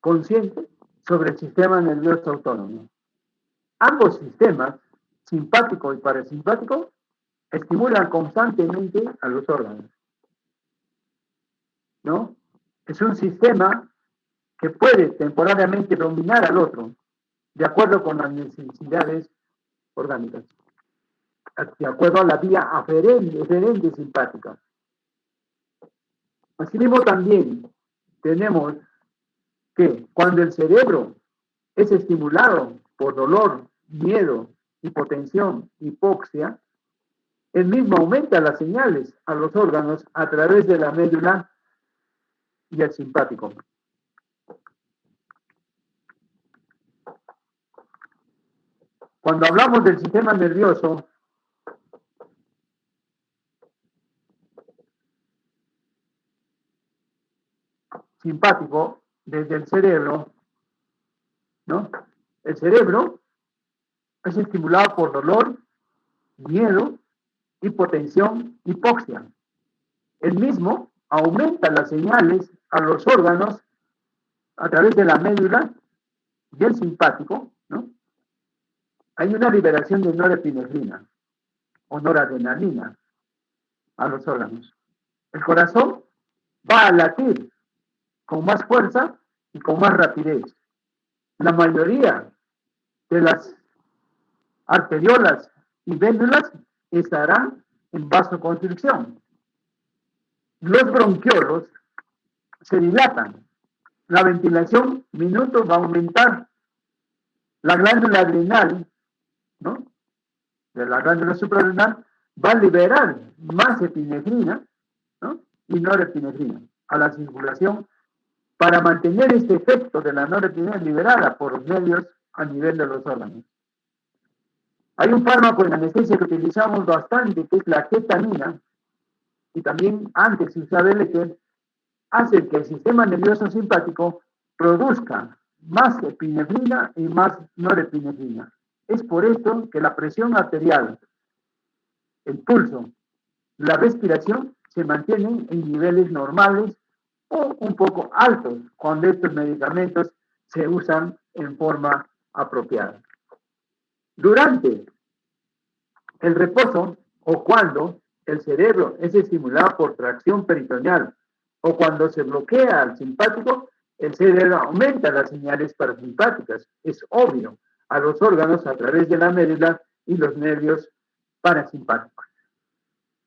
consciente sobre el sistema nervioso autónomo. Ambos sistemas, simpático y parasimpático, estimulan constantemente a los órganos, ¿no? Es un sistema que puede temporariamente dominar al otro, de acuerdo con las necesidades orgánicas. de acuerdo a la vía aferente simpática. Asimismo, también tenemos que cuando el cerebro es estimulado por dolor, miedo, hipotensión, hipoxia, el mismo aumenta las señales a los órganos a través de la médula y el simpático. Cuando hablamos del sistema nervioso, simpático, desde el cerebro, ¿no? El cerebro es estimulado por dolor, miedo, hipotensión, hipoxia. El mismo aumenta las señales a los órganos a través de la médula y el simpático, ¿no? Hay una liberación de norepinefrina o noradrenalina a los órganos. El corazón va a latir con más fuerza y con más rapidez. La mayoría de las arteriolas y vénulas estarán en vasoconstricción. Los bronquiolos se dilatan. La ventilación minuto va a aumentar. La glándula adrenal, ¿no? De la glándula suprarrenal va a liberar más epinefrina, ¿no? Y norepinefrina a la circulación para mantener este efecto de la norepinefrina liberada por los nervios a nivel de los órganos. Hay un fármaco en anestesia que utilizamos bastante, que es la ketamina, y también antes se usaba el que hace que el sistema nervioso simpático produzca más epinefrina y más norepinefrina. Es por esto que la presión arterial, el pulso, la respiración se mantienen en niveles normales o un poco altos cuando estos medicamentos se usan en forma apropiada. Durante el reposo o cuando el cerebro es estimulado por tracción peritoneal o cuando se bloquea al simpático, el cerebro aumenta las señales parasimpáticas, es obvio, a los órganos a través de la médula y los nervios parasimpáticos,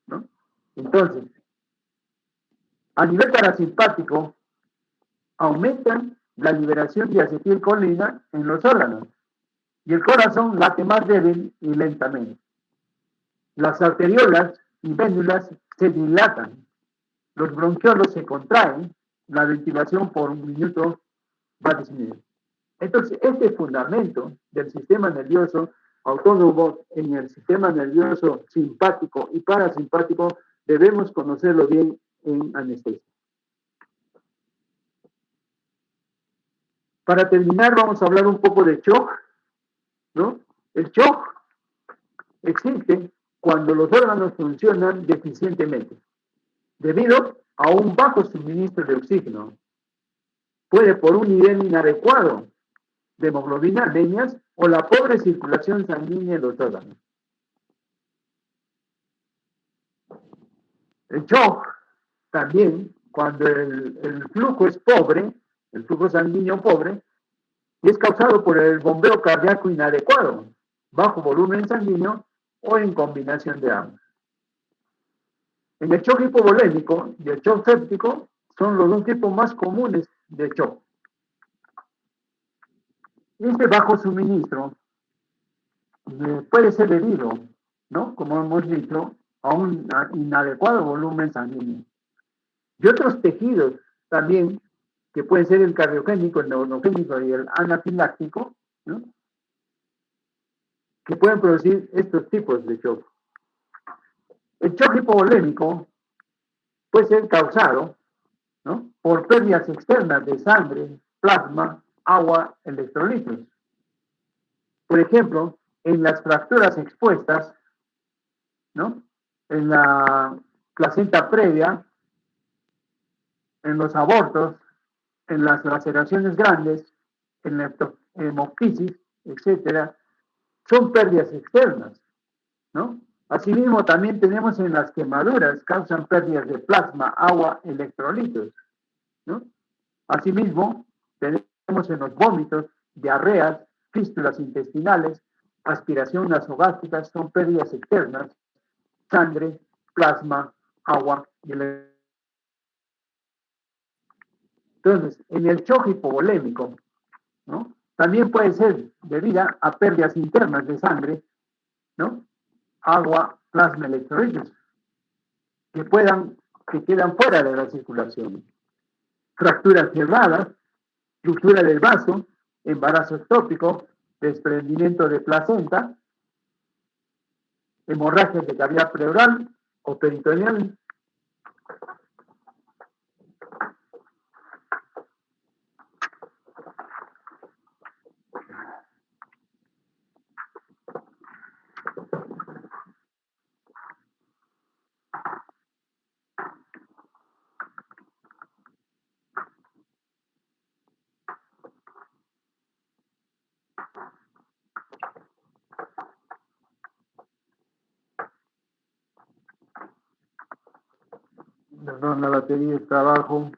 ¿no? Entonces, a nivel parasimpático, aumentan la liberación de acetilcolina en los órganos y el corazón late más débil y lentamente. Las arteriolas y vénulas se dilatan, los bronquiolos se contraen, la ventilación por un minuto va a disminuir. Entonces, este fundamento del sistema nervioso autónomo en el sistema nervioso simpático y parasimpático debemos conocerlo bien en anestesia. Para terminar, vamos a hablar un poco de shock, ¿no? El shock existe cuando los órganos funcionan deficientemente, debido a un bajo suministro de oxígeno. Puede por un nivel inadecuado de hemoglobina, leñas, o la pobre circulación sanguínea en los órganos. El shock también, cuando el flujo es pobre, el flujo sanguíneo pobre, y es causado por el bombeo cardíaco inadecuado, bajo volumen sanguíneo o en combinación de ambos. En el shock hipovolémico y el shock séptico son los dos tipos más comunes de shock. Este bajo suministro puede ser debido, ¿no? Como hemos dicho, a un inadecuado volumen sanguíneo. Y otros tejidos también, que pueden ser el cardiogénico, el neurogénico y el anafiláctico, ¿no? Que pueden producir estos tipos de shock. El shock hipovolémico puede ser causado, ¿no? Por pérdidas externas de sangre, plasma, agua, electrolitos. Por ejemplo, en las fracturas expuestas, ¿no? En la placenta previa, en los abortos, en las laceraciones grandes, en la hemoptisis, etcétera, son pérdidas externas, ¿no? Asimismo, también tenemos en las quemaduras, causan pérdidas de plasma, agua, electrolitos, ¿no? Asimismo, tenemos en los vómitos, diarreas, fístulas intestinales, aspiración nasogástrica son pérdidas externas, sangre, plasma, agua y el... Entonces, en el shock hipovolémico, ¿no? También puede ser debida a pérdidas internas de sangre, ¿no? Agua, plasma, electrolitos, que quedan fuera de la circulación. Fracturas cerradas, ruptura del vaso, embarazo ectópico, desprendimiento de placenta, hemorragias de cavidad pleural o peritoneal. Perdón, la batería está abajo.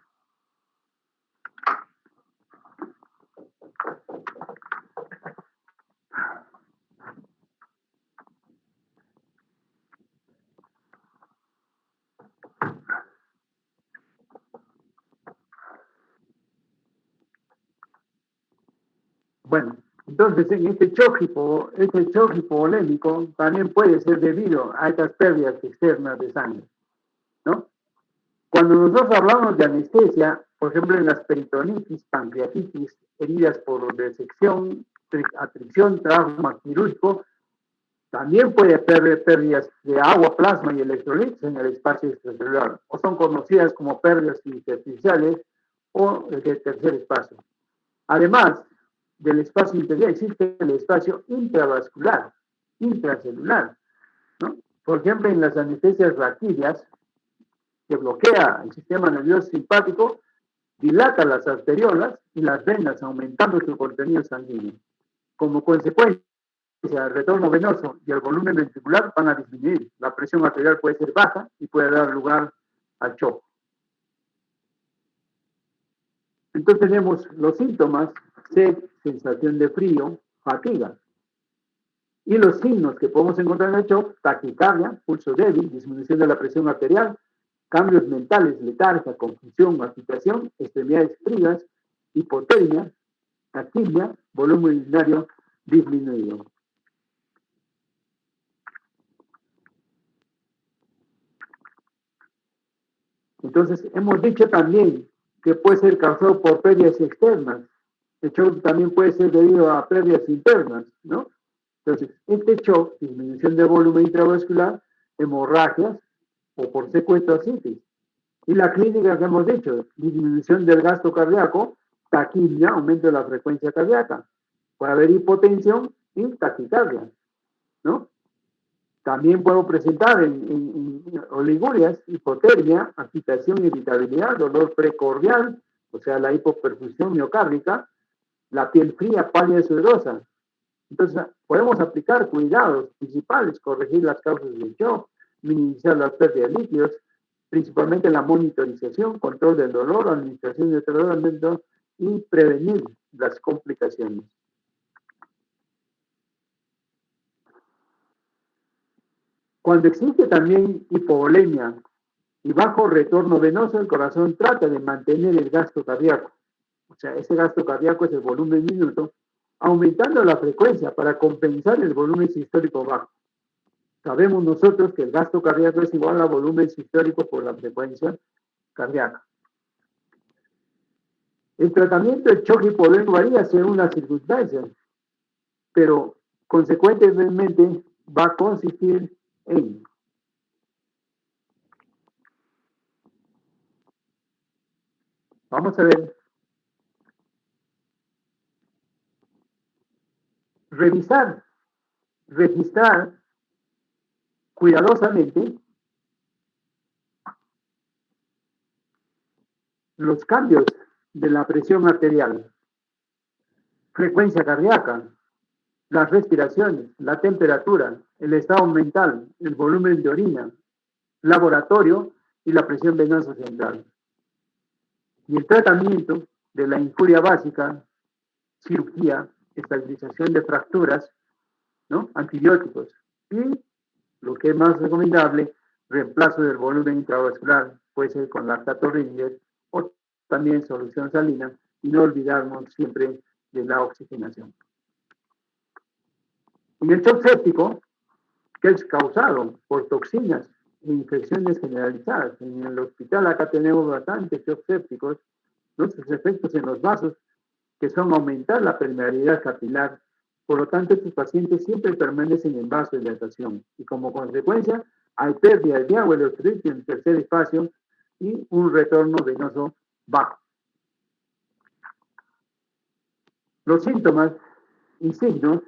Bueno, entonces en este shock hipovolémico también puede ser debido a estas pérdidas externas de sangre, ¿no? Cuando nosotros hablamos de anestesia, por ejemplo, en las peritonitis, pancreatitis, heridas por resección, atricción, trauma quirúrgico, también puede haber pérdidas de agua, plasma y electrolitos en el espacio extracelular, o son conocidas como pérdidas intersticiales o el tercer espacio. Además del espacio interior, existe el espacio intravascular, intracelular, ¿no? Por ejemplo, en las anestesias raquídeas, que bloquea el sistema nervioso simpático, dilata las arteriolas y las venas, aumentando su contenido sanguíneo. Como consecuencia, el retorno venoso y el volumen ventricular van a disminuir. La presión arterial puede ser baja y puede dar lugar al shock. Entonces tenemos los síntomas: sed, sensación de frío, fatiga. Y los signos que podemos encontrar en el shock: taquicardia, pulso débil, disminución de la presión arterial, cambios mentales, letargia, confusión, agitación, extremidades frías, hipotermia, taquimia, volumen urinario disminuido. Entonces, hemos dicho también que puede ser causado por pérdidas externas. El shock también puede ser debido a pérdidas internas, ¿no? Entonces, este shock, disminución de volumen intravascular, hemorragias o por secuestrocitis. Y la clínica que hemos dicho: disminución del gasto cardíaco, taquimia, aumento de la frecuencia cardíaca. Puede haber hipotensión y taquicardia, ¿no? También puedo presentar en oligurias, hipotermia, agitación, irritabilidad, dolor precordial, o sea, la hipoperfusión miocárdica, la piel fría, pálida y sudorosa. Entonces, podemos aplicar cuidados principales: corregir las causas del shock, minimizar las pérdidas de líquidos, principalmente la monitorización, control del dolor, administración de tratamiento y prevenir las complicaciones. Cuando existe también hipovolemia y bajo retorno venoso, el corazón trata de mantener el gasto cardíaco. O sea, ese gasto cardíaco es el volumen minuto, aumentando la frecuencia para compensar el volumen sistólico bajo. Sabemos nosotros que el gasto cardíaco es igual al volumen sistólico por la frecuencia cardíaca. El tratamiento del shock hipovolémico varía según las circunstancias, pero consecuentemente va a consistir en: vamos a ver, revisar, registrar cuidadosamente los cambios de la presión arterial, frecuencia cardíaca, las respiraciones, la temperatura, el estado mental, el volumen de orina, laboratorio y la presión venosa central. Y el tratamiento de la injuria básica, cirugía, estabilización de fracturas ¿no? Antibióticos. Y lo que es más recomendable, reemplazo del volumen intravascular, puede ser con lactato Ringer o también solución salina, y no olvidarnos siempre de la oxigenación. En el shock séptico, que es causado por toxinas e infecciones generalizadas, en el hospital acá tenemos bastantes shock sépticos, nuestros efectos en los vasos, que son aumentar la permeabilidad capilar. Por lo tanto, estos pacientes siempre permanecen en vasodilatación y como consecuencia hay pérdida de agua electrolítica en el tercer espacio y un retorno venoso bajo. Los síntomas y signos,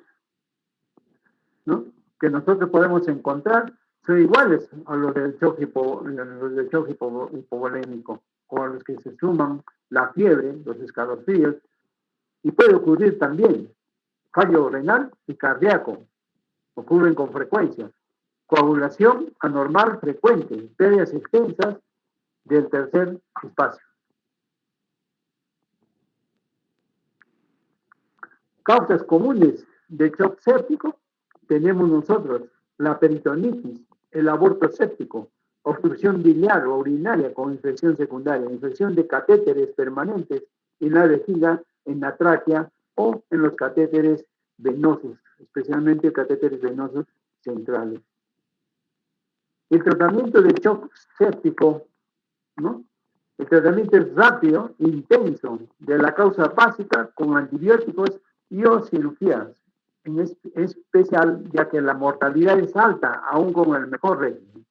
¿no?, que nosotros podemos encontrar son iguales a los del shock hipovolémico, o a los que se suman la fiebre, los escalofríos, y puede ocurrir también fallo renal y cardíaco, ocurren con frecuencia. Coagulación anormal frecuente, pérdidas extensas del tercer espacio. Causas comunes de shock séptico tenemos nosotros la peritonitis, el aborto séptico, obstrucción biliar o urinaria con infección secundaria, infección de catéteres permanentes en la vejiga, en la tráquea o en los catéteres venosos, especialmente catéteres venosos centrales. El tratamiento de shock séptico, ¿no?, el tratamiento es rápido, intenso, de la causa básica con antibióticos y o cirugías, en especial ya que la mortalidad es alta, aún con el mejor régimen.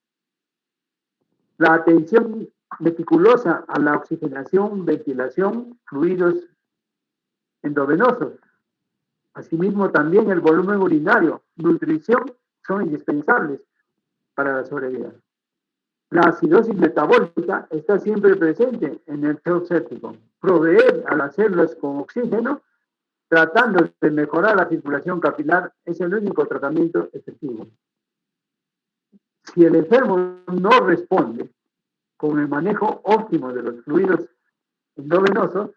La atención meticulosa a la oxigenación, ventilación, fluidos endovenosos. Asimismo, también el volumen urinario, nutrición son indispensables para la sobrevida. La acidosis metabólica está siempre presente en el shock séptico. Proveer a las células con oxígeno, tratando de mejorar la circulación capilar, es el único tratamiento efectivo. Si el enfermo no responde con el manejo óptimo de los fluidos endovenosos,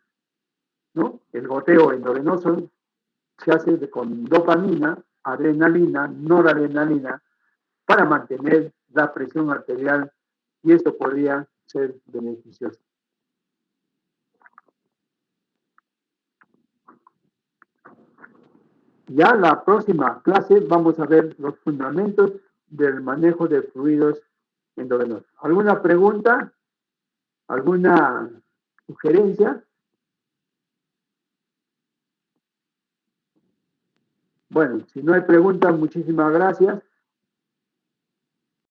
¿no?, el goteo endovenoso se hace con dopamina, adrenalina, noradrenalina, para mantener la presión arterial, y esto podría ser beneficioso. Ya la próxima clase vamos a ver los fundamentos del manejo de fluidos endovenosos. ¿Alguna pregunta? ¿Alguna sugerencia? Bueno, si no hay preguntas, muchísimas gracias.